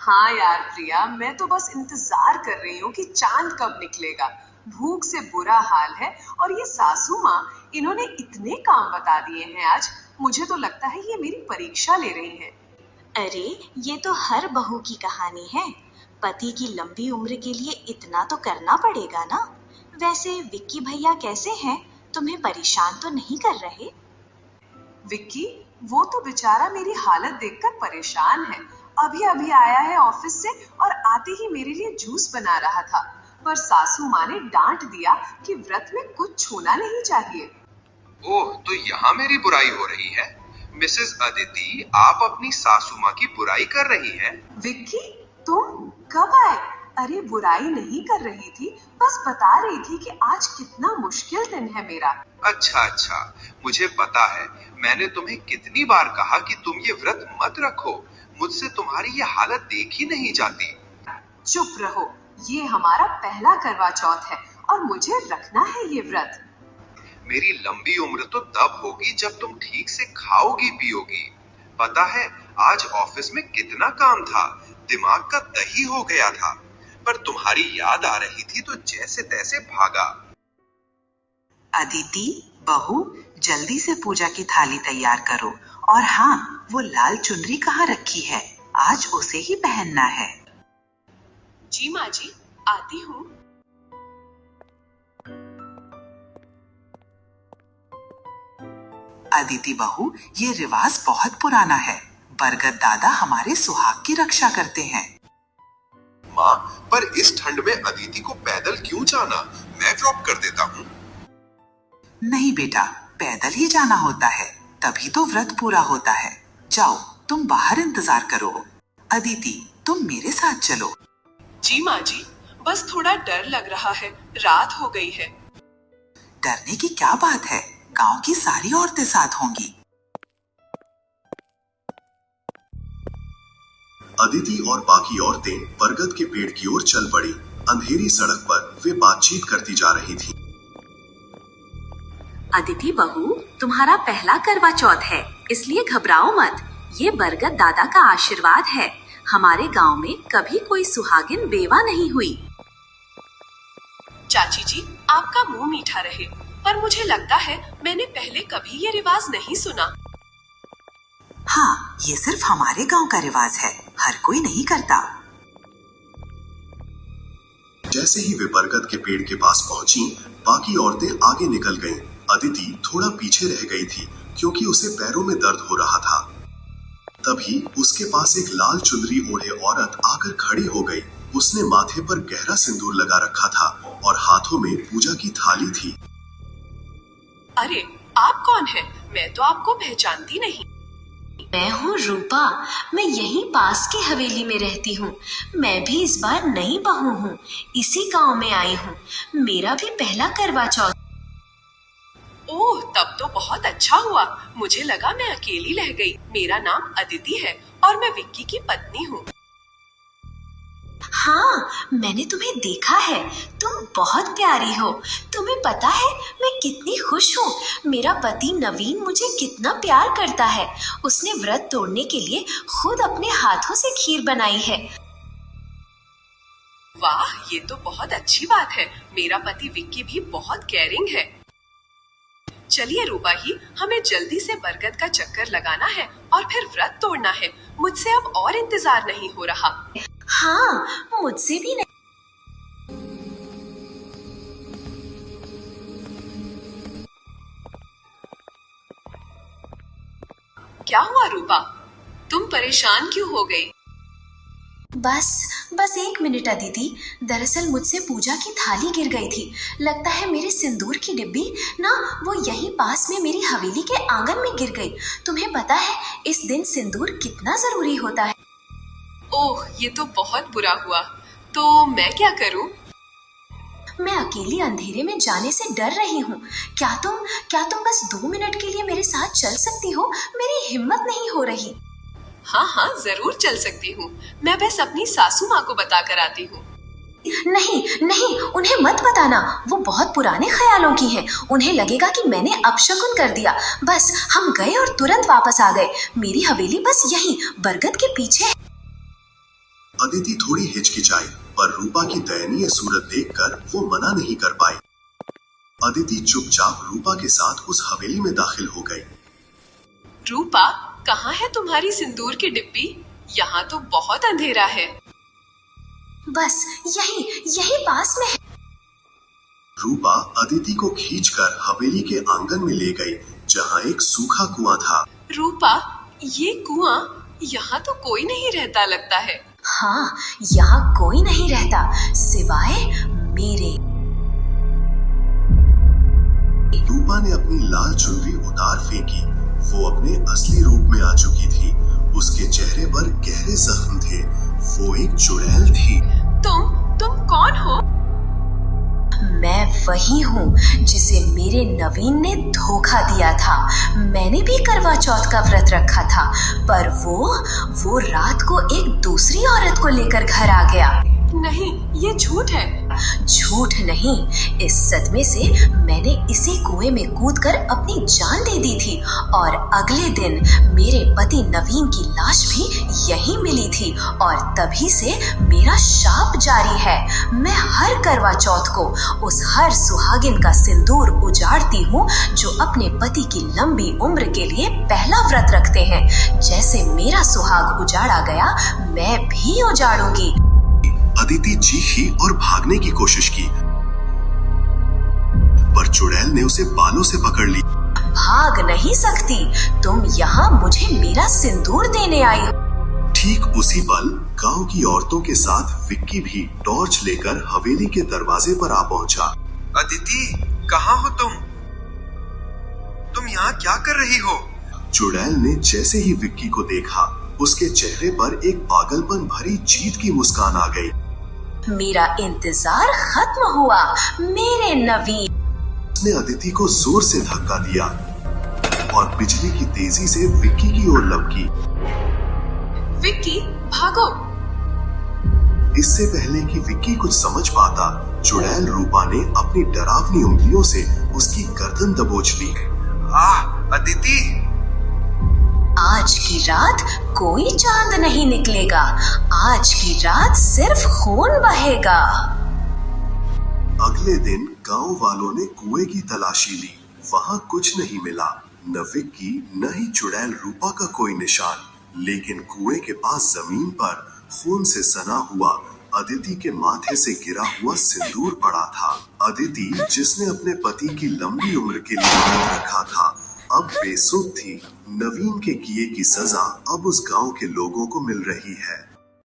हाँ यार प्रिया, मैं तो बस इंतजार कर रही हूँ कि चांद कब निकलेगा। भूख से बुरा हाल है। और ये सासू माँ, इन्होंने इतने काम बता दिए हैं आज। मुझे तो लगता है ये मेरी परीक्षा ले रही हैं। अरे, ये तो हर बहू की कहानी है। पति की लंबी उम्र के लिए इतना तो करना पड़ेगा ना। वैसे विक्की भैया कैसे हैं? तुम्हें परेशान तो नहीं कर रहे? विक्की, वो तो बेचारा मेरी हालत देखकर परेशान है। अभी अभी आया है ऑफिस से और आते ही मेरे लिए जूस बना रहा था। पर सासू माँ ने डांट दिया कि व्रत में कुछ छूना नहीं चाहिए। ओह, तो यहाँ मेरी बुराई हो रही है। मिसेस अदिति, आप अपनी सासू माँ की बुराई कर रही हैं। विक्की, तुम कब आए? अरे बुराई नहीं कर रही थी, बस बता रही थी कि आज कितना मुश्किल दिन है मेरा। अच्छा, मुझे पता है। मैंने तुम्हें कितनी बार कहा कि तुम ये व्रत मत रखो। मुझसे तुम्हारी ये हालत देखी नहीं जाती। चुप रहो, ये हमारा पहला करवा चौथ है और मुझे रखना है ये व्रत। मेरी लंबी उम्र तो तब होगी जब तुम ठीक से खाओगी पियोगी। पता है, आज ऑफिस में कितना काम था, दिमाग का दही हो गया था। पर तुम्हारी याद आ रही थी तो जैसे तैसे भागा। अदिति बहू, जल्दी से पूजा की थाली तैयार करो। और हाँ, वो लाल चुनरी कहाँ रखी है? आज उसे ही पहनना है। जी माँ जी, आती हूँ। अदिति बहू, ये रिवाज बहुत पुराना है। बरगद दादा हमारे सुहाग की रक्षा करते हैं। माँ, पर इस ठंड में अदिति को पैदल क्यों जाना? मैं ड्रॉप कर देता हूँ। नहीं बेटा, पैदल ही जाना होता है, तभी तो व्रत पूरा होता है। जाओ, तुम बाहर इंतजार करो। अदिति, तुम मेरे साथ चलो। जी माँ जी, बस थोड़ा डर लग रहा है, रात हो गई है। डरने की क्या बात है, गांव की सारी औरतें साथ होंगी। अदिति और बाकी औरतें बरगद के पेड़ की ओर चल पड़ी। अंधेरी सड़क पर वे बातचीत करती जा रही थीं। अदिति बहू, तुम्हारा पहला करवा चौथ है, इसलिए घबराओ मत। ये बरगद दादा का आशीर्वाद है। हमारे गांव में कभी कोई सुहागिन बेवा नहीं हुई। चाची जी, आपका मुंह मीठा रहे, पर मुझे लगता है मैंने पहले कभी ये रिवाज नहीं सुना। हाँ, ये सिर्फ हमारे गांव का रिवाज है, हर कोई नहीं करता। जैसे ही वे बरगद के पेड़ के पास पहुंची, बाकी औरतें आगे निकल गईं। अदिति थोड़ा पीछे रह गई थी क्योंकि उसे पैरों में दर्द हो रहा था। तभी उसके पास एक लाल चुनरी ओढ़े औरत आकर खड़ी हो गई। उसने माथे पर गहरा सिंदूर लगा रखा था और हाथों में पूजा की थाली थी। अरे, आप कौन हैं? मैं तो आपको पहचानती नहीं। मैं हूँ रूपा, मैं यहीं पास की हवेली में रहती हूँ। मैं भी इस बार नई बहू हूँ, इसी गांव में आई हूँ। मेरा भी पहला करवा चौथ। ओह, तब तो बहुत अच्छा हुआ। मुझे लगा मैं अकेली रह गई। मेरा नाम अदिति है और मैं विक्की की पत्नी हूँ। हाँ, मैंने तुम्हें देखा है, तुम बहुत प्यारी हो। तुम्हें पता है मैं कितनी खुश हूँ। मेरा पति नवीन मुझे कितना प्यार करता है। उसने व्रत तोड़ने के लिए खुद अपने हाथों से खीर बनाई है। वाह, ये तो बहुत अच्छी बात है। मेरा पति विक्की भी बहुत केयरिंग है। चलिए रूपा ही, हमें जल्दी से बरगद का चक्कर लगाना है और फिर व्रत तोड़ना है। मुझसे अब और इंतजार नहीं हो रहा। हाँ, मुझसे भी नहीं। क्या हुआ रूपा? तुम परेशान क्यों हो गई? बस 1 मिनट अदिति। दरअसल मुझसे पूजा की थाली गिर गई थी। लगता है मेरे सिंदूर की डिब्बी ना, वो यहीं पास में मेरी हवेली के आंगन में गिर गई। तुम्हें पता है इस दिन सिंदूर कितना जरूरी होता है। ओह, ये तो बहुत बुरा हुआ। तो मैं क्या करूं? मैं अकेली अंधेरे में जाने से डर रही हूँ। क्या तुम बस 2 मिनट के लिए मेरे साथ चल सकती हो? मेरी हिम्मत नहीं हो रही। हाँ, जरूर चल सकती हूँ। मैं बस अपनी सासू माँ को बता कर आती हूँ। नहीं, उन्हें मत बताना। वो बहुत पुराने ख्यालों की हैं। उन्हें लगेगा कि मैंने अपशकुन कर दिया। बस हम गए और तुरंत वापस आ गए। मेरी हवेली बस यहीं बरगद के पीछे है। अदिति थोड़ी हिचकिचाई, पर रूपा की दयनीय सूरत देखकर वो मना नहीं कर पाई। अदिति चुपचाप रूपा के साथ उस हवेली में दाखिल हो गई। रूपा, कहाँ है तुम्हारी सिंदूर की डिब्बी? यहाँ तो बहुत अंधेरा है। बस यही पास में है। रूपा अदिति को खींचकर हवेली के आंगन में ले गई, जहाँ एक सूखा कुआं था। रूपा, ये कुआं, यहाँ तो कोई नहीं रहता लगता है। हाँ, यहाँ कोई नहीं रहता सिवाय मेरे। रूपा ने अपनी लाल चुनरी उतार फेंकी। वो अपने असली रूप में आ चुकी थी। उसके चेहरे पर गहरे जख्म थे। वो एक चुड़ैल थी। तुम कौन हो? मैं वही हूँ जिसे मेरे नवीन ने धोखा दिया था। मैंने भी करवा चौथ का व्रत रखा था, पर वो रात को एक दूसरी औरत को लेकर घर आ गया। नहीं, ये झूठ है। झूठ नहीं, इस सदमे से मैंने इसी कुएं में कूदकर अपनी जान दे दी थी और अगले दिन मेरे पति नवीन की लाश भी यहीं मिली थी और तभी से मेरा शाप जारी है। मैं हर करवा चौथ को उस हर सुहागिन का सिंदूर उजाड़ती हूँ जो अपने पति की लंबी उम्र के लिए पहला व्रत रखते हैं। जैसे मेरा सुहाग उजाड़ा गया, मैं भी उजाड़ूंगी। अदिति चीखी और भागने की कोशिश की, पर चुड़ैल ने उसे बालों से पकड़ ली। भाग नहीं सकती, तुम यहाँ मुझे मेरा सिंदूर देने आई हो। ठीक उसी पल गांव की औरतों के साथ विक्की भी टॉर्च लेकर हवेली के दरवाजे पर आ पहुंचा। अदिति, कहाँ हो तुम? तुम यहाँ क्या कर रही हो? चुड़ैल ने जैसे ही विक्की को देखा, उसके चेहरे पर एक पागलपन भरी जीत की मुस्कान आ गई। मेरा इंतजार खत्म हुआ, मेरे नवीन। उसने अदिति को जोर से धक्का दिया और बिजली की तेजी से विक्की की ओर लपकी। विक्की, भागो! इससे पहले कि विक्की कुछ समझ पाता, चुड़ैल रूपा ने अपनी डरावनी उंगलियों से उसकी गर्दन दबोच ली। अदिति! आज की रात कोई चांद नहीं निकलेगा। आज की रात सिर्फ खून बहेगा। अगले दिन गांव वालों ने कुएं की तलाशी ली। वहां कुछ नहीं मिला, न विक्की न ही चुड़ैल रूपा का कोई निशान। लेकिन कुएं के पास जमीन पर खून से सना हुआ अदिति के माथे से गिरा हुआ सिंदूर पड़ा था। अदिति, जिसने अपने पति की लंबी उम्र के लिए व्रत रखा था, अब बेसुध थी। नवीन के किए की सजा अब उस गांव के लोगों को मिल रही है।